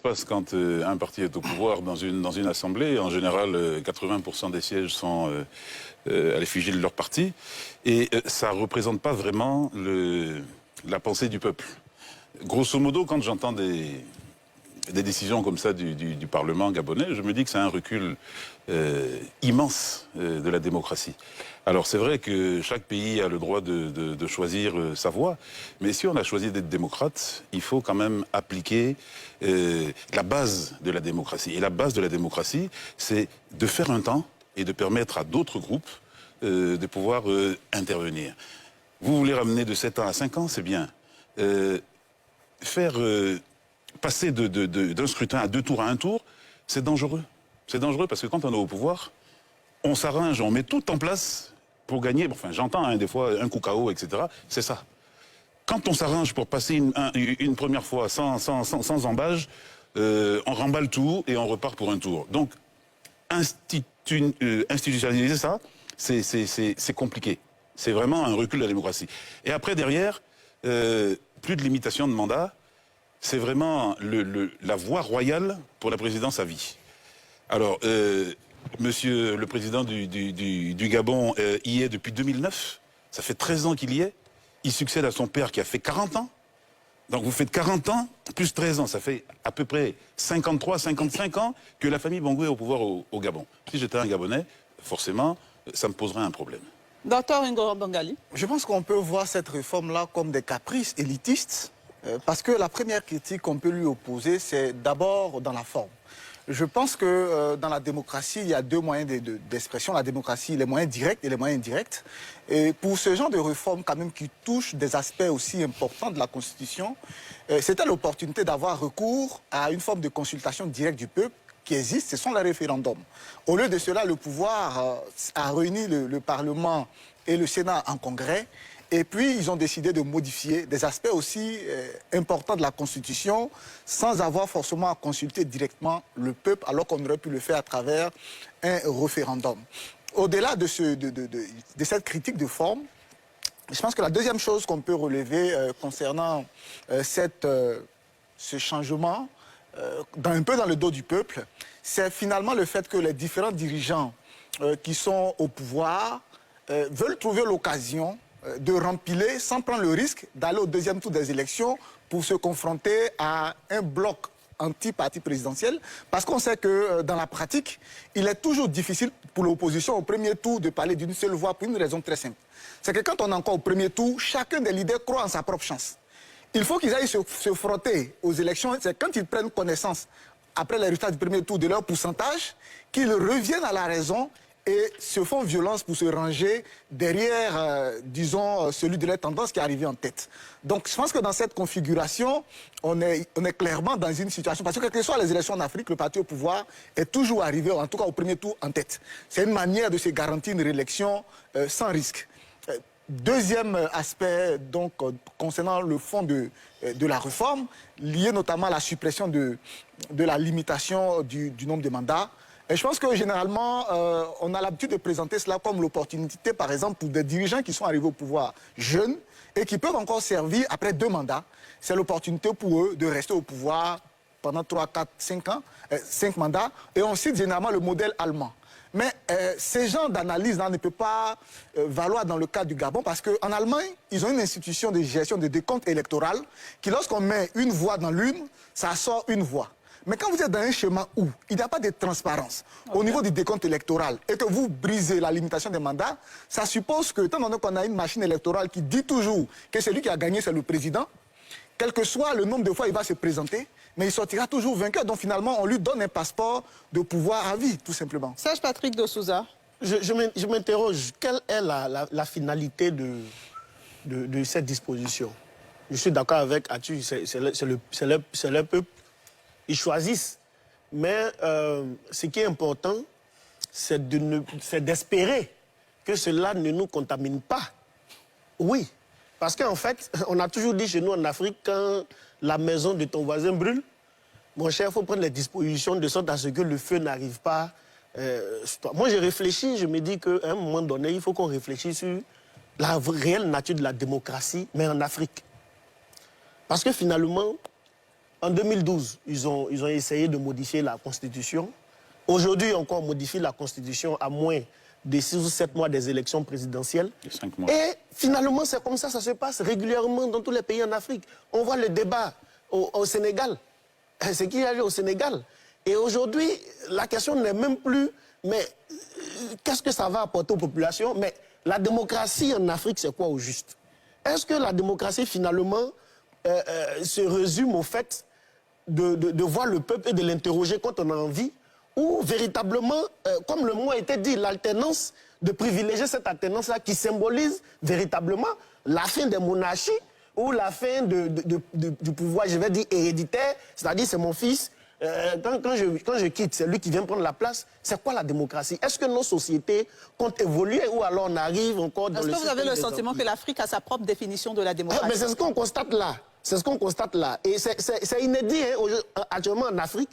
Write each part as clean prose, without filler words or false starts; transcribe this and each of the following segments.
passe quand un parti est au pouvoir dans une assemblée. En général, 80% des sièges sont à l'effigie de leur parti. Et ça ne représente pas vraiment la pensée du peuple. Grosso modo, quand j'entends des décisions comme ça du Parlement gabonais, je me dis que c'est un recul immense de la démocratie. Alors c'est vrai que chaque pays a le droit de choisir sa voie, mais si on a choisi d'être démocrate, il faut quand même appliquer la base de la démocratie. Et la base de la démocratie, c'est de faire un temps et de permettre à d'autres groupes de pouvoir intervenir. Vous voulez ramener de 7 ans à 5 ans, c'est bien. Passer d'un scrutin à 2 tours à 1 tour, c'est dangereux. C'est dangereux parce que quand on est au pouvoir, on s'arrange, on met tout en place pour gagner. Enfin, j'entends des fois un coup KO, etc. C'est ça. Quand on s'arrange pour passer une première fois sans embâge, on remballe tout et on repart pour un tour. Donc, institutionnaliser ça, c'est compliqué. C'est vraiment un recul de la démocratie. Et après, derrière, plus de limitation de mandat. C'est vraiment la voie royale pour la présidence à vie. Alors, monsieur le président du Gabon y est depuis 2009. Ça fait 13 ans qu'il y est. Il succède à son père qui a fait 40 ans. Donc vous faites 40 ans plus 13 ans. Ça fait à peu près 53, 55 ans que la famille Bangou est au pouvoir au Gabon. Si j'étais un Gabonais, forcément, ça me poserait un problème. Docteur Ngor Bangali. Je pense qu'on peut voir cette réforme-là comme des caprices élitistes. Parce que la première critique qu'on peut lui opposer, c'est d'abord dans la forme. Je pense que dans la démocratie, il y a 2 moyens d'expression. La démocratie, les moyens directs et les moyens indirects. Et pour ce genre de réforme, quand même, qui touche des aspects aussi importants de la Constitution, c'était l'opportunité d'avoir recours à une forme de consultation directe du peuple qui existe, ce sont les référendums. Au lieu de cela, le pouvoir a réuni le Parlement et le Sénat en congrès. Et puis, ils ont décidé de modifier des aspects aussi importants de la Constitution sans avoir forcément à consulter directement le peuple, alors qu'on aurait pu le faire à travers un référendum. Au-delà de cette critique de forme, je pense que la deuxième chose qu'on peut relever concernant ce changement, un peu dans le dos du peuple, c'est finalement le fait que les différents dirigeants qui sont au pouvoir veulent trouver l'occasion de rempiler sans prendre le risque d'aller au 2e tour des élections pour se confronter à un bloc anti-parti présidentiel, parce qu'on sait que dans la pratique, il est toujours difficile pour l'opposition au premier tour de parler d'une seule voix pour une raison très simple. C'est que quand on est encore au premier tour, chacun des leaders croit en sa propre chance. Il faut qu'ils aillent se frotter aux élections, c'est quand ils prennent connaissance, après les résultats du premier tour, de leur pourcentage, qu'ils reviennent à la raison et se font violence pour se ranger derrière, disons, celui de la tendance qui est arrivé en tête. Donc je pense que dans cette configuration, on est clairement dans une situation, parce que quelles que soient les élections en Afrique, le parti au pouvoir est toujours arrivé, en tout cas au premier tour, en tête. C'est une manière de se garantir une réélection sans risque. Deuxième aspect, donc, concernant le fond de la réforme, lié notamment à la suppression de la limitation du nombre de mandats. Et je pense que généralement, on a l'habitude de présenter cela comme l'opportunité, par exemple, pour des dirigeants qui sont arrivés au pouvoir jeunes et qui peuvent encore servir après 2 mandats. C'est l'opportunité pour eux de rester au pouvoir pendant 3, 4, 5 ans, 5 mandats. Et on cite généralement le modèle allemand. Mais ces genres d'analyse-là ne peuvent pas valoir dans le cas du Gabon parce qu'en Allemagne, ils ont une institution de gestion de décompte électoral qui, lorsqu'on met une voix dans l'urne, ça sort une voix. Mais quand vous êtes dans un schéma où il n'y a pas de transparence au niveau du décompte électoral et que vous brisez la limitation des mandats, ça suppose que, étant donné qu'on a une machine électorale qui dit toujours que celui qui a gagné, c'est le président, quel que soit le nombre de fois il va se présenter, mais il sortira toujours vainqueur. Donc finalement, on lui donne un passeport de pouvoir à vie, tout simplement. Serge Patrick de Souza. Je m'interroge, quelle est la finalité de cette disposition? Je suis d'accord avec Atu, c'est le peuple. Ils choisissent. Mais ce qui est important, c'est d'espérer que cela ne nous contamine pas. Oui. Parce qu'en fait, on a toujours dit chez nous en Afrique, quand la maison de ton voisin brûle, mon cher, il faut prendre les dispositions de sorte à ce que le feu n'arrive pas. Moi, j'ai réfléchi, je me dis qu'à un moment donné, il faut qu'on réfléchisse sur la réelle nature de la démocratie, mais en Afrique. Parce que finalement, En 2012, ils ont essayé de modifier la Constitution. Aujourd'hui, encore, on modifie la Constitution à moins de 6 ou 7 mois des élections présidentielles. 5 mois. Et finalement, c'est comme ça se passe régulièrement dans tous les pays en Afrique. On voit le débat au Sénégal. C'est qui a eu au Sénégal. Et aujourd'hui, la question n'est même plus, mais qu'est-ce que ça va apporter aux populations? Mais la démocratie en Afrique, c'est quoi au juste? Est-ce que la démocratie, finalement, se résume au fait de voir le peuple et de l'interroger quand on a envie? Ou véritablement, comme le mot a été dit, l'alternance, de privilégier cette alternance-là qui symbolise véritablement la fin des monarchies ou la fin du pouvoir, je vais dire, héréditaire, c'est-à-dire c'est mon fils, quand je quitte, c'est lui qui vient prendre la place. C'est quoi la démocratie? Est-ce que nos sociétés comptent évoluer ou alors on arrive encore dans le système? Est-ce que vous avez le sentiment que l'Afrique a sa propre définition de la démocratie? Mais c'est ce qu'on constate là. C'est ce qu'on constate là. Et c'est inédit hein, actuellement en Afrique.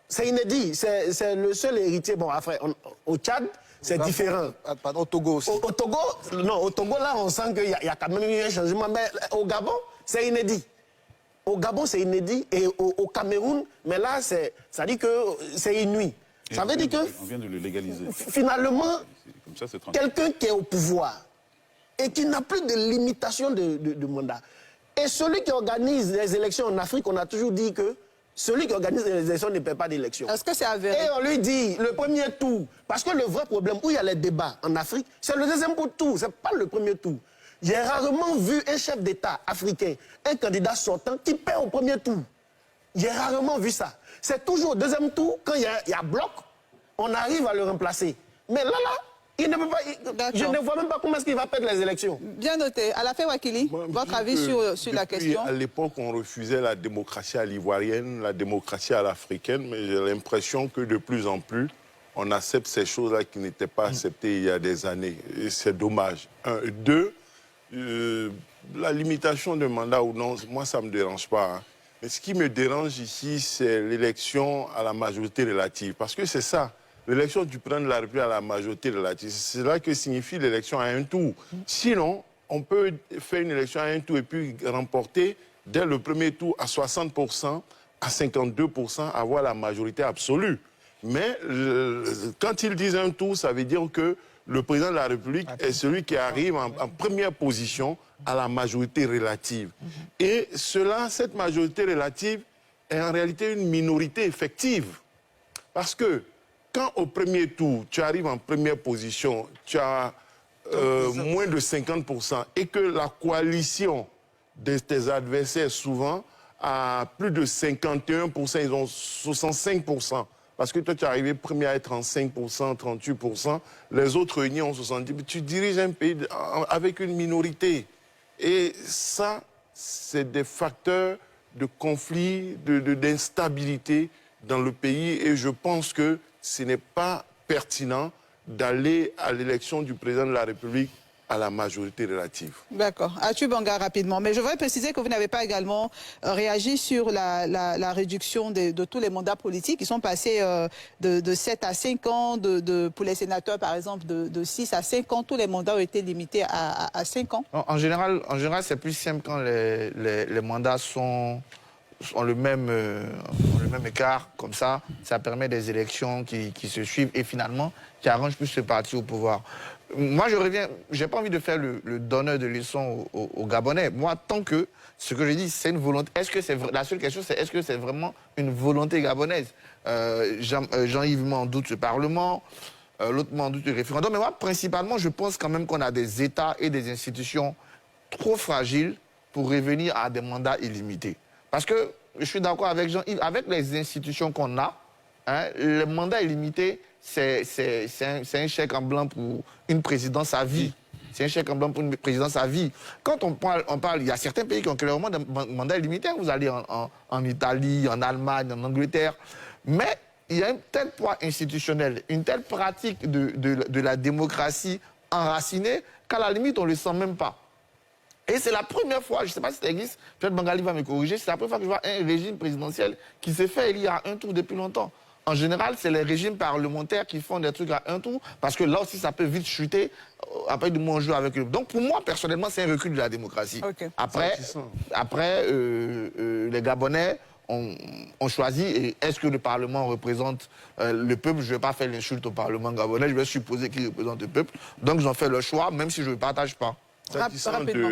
C'est inédit. C'est le seul héritier. Bon, après, au Tchad, c'est différent. Pardon, au Togo aussi. Au Togo, non, au Togo, là, on sent qu'il y a quand même eu un changement. Mais au Gabon, c'est inédit. Au Gabon, c'est inédit. Et au Cameroun, mais là, ça dit que c'est inouï. Ça veut dire que... On vient de le légaliser. Finalement, Comme ça, c'est tranquille. quelqu'un qui est au pouvoir et qui n'a plus de limitation de mandat. Et celui qui organise les élections en Afrique, on a toujours dit que celui qui organise les élections ne paie pas d'élections. Est-ce que c'est avéré? Et on lui dit, le premier tour, parce que le vrai problème où il y a les débats en Afrique, c'est le deuxième tour, c'est pas le premier tour. J'ai rarement vu un chef d'État africain, un candidat sortant, qui perd au premier tour. J'ai rarement vu ça. C'est toujours au deuxième tour, quand il y a bloc, on arrive à le remplacer. Mais là, il ne peut pas, je ne vois même pas comment est-ce qu'il va perdre les élections. Bien noté. Alafé Wakili, votre avis sur la question? À l'époque, on refusait la démocratie à l'ivoirienne, la démocratie à l'africaine, mais j'ai l'impression que de plus en plus, on accepte ces choses-là qui n'étaient pas acceptées il y a des années. Et c'est dommage. Un. Deux, la limitation de mandat ou non, moi, ça ne me dérange pas. Hein. Mais ce qui me dérange ici, c'est l'élection à la majorité relative. Parce que c'est ça. L'élection du président de la République à la majorité relative, c'est cela que signifie l'élection à un tour. Sinon, on peut faire une élection à un tour et puis remporter dès le premier tour à 60%, à 52%, avoir la majorité absolue. Mais quand ils disent un tour, ça veut dire que le président de la République est celui qui arrive en première position à la majorité relative. Et cette majorité relative est en réalité une minorité effective. Parce que quand au premier tour, tu arrives en première position, tu as moins de 50% et que la coalition de tes adversaires, souvent, a plus de 51%, ils ont 65%. Parce que toi, tu es arrivé premier à être en 5%, 38%, les autres réunis ont 70%. Tu diriges un pays avec une minorité. Et ça, c'est des facteurs de conflit, d'instabilité dans le pays. Et je pense que ce n'est pas pertinent d'aller à l'élection du président de la République à la majorité relative. D'accord. Achu Banga, rapidement. Mais je voudrais préciser que vous n'avez pas également réagi sur la réduction de tous les mandats politiques qui sont passés de 7 à 5 ans, pour les sénateurs, par exemple, de 6 à 5 ans. Tous les mandats ont été limités à 5 ans. En général, c'est plus simple quand les mandats ont le même écart, comme ça permet des élections qui se suivent et finalement qui arrangent plus ce parti au pouvoir. Moi, j'ai pas envie de faire le donneur de leçons aux Gabonais. Moi, tant que ce que je dis, c'est une volonté. La seule question, c'est est-ce que c'est vraiment une volonté gabonaise? Jean-Yves m'en doute ce Parlement, l'autre m'en doute le référendum. Mais moi, principalement, je pense quand même qu'on a des États et des institutions trop fragiles pour revenir à des mandats illimités. Parce que je suis d'accord avec Jean-Yves, avec les institutions qu'on a, hein, le mandat illimité, c'est un chèque en blanc pour une présidence à vie. C'est un chèque en blanc pour une présidence à vie. Quand on parle, il y a certains pays qui ont clairement des mandats illimités. Vous allez en Italie, en Allemagne, en Angleterre. Mais il y a un tel poids institutionnel, une telle pratique de la démocratie enracinée qu'à la limite, on ne le sent même pas. Et c'est la première fois, je ne sais pas si ça existe, peut-être Bangali va me corriger, c'est la première fois que je vois un régime présidentiel qui s'est fait élire à un tour depuis longtemps. En général, c'est les régimes parlementaires qui font des trucs à un tour, parce que là aussi, ça peut vite chuter. Après, du moins, on joue avec eux. Donc, pour moi, personnellement, c'est un recul de la démocratie. Okay. Après les Gabonais on choisit. Et est-ce que le Parlement représente le peuple? Je ne vais pas faire l'insulte au Parlement gabonais, je vais supposer qu'il représente le peuple. Donc ils ont fait le choix, même si je ne le partage pas. S'agissant Rapidement.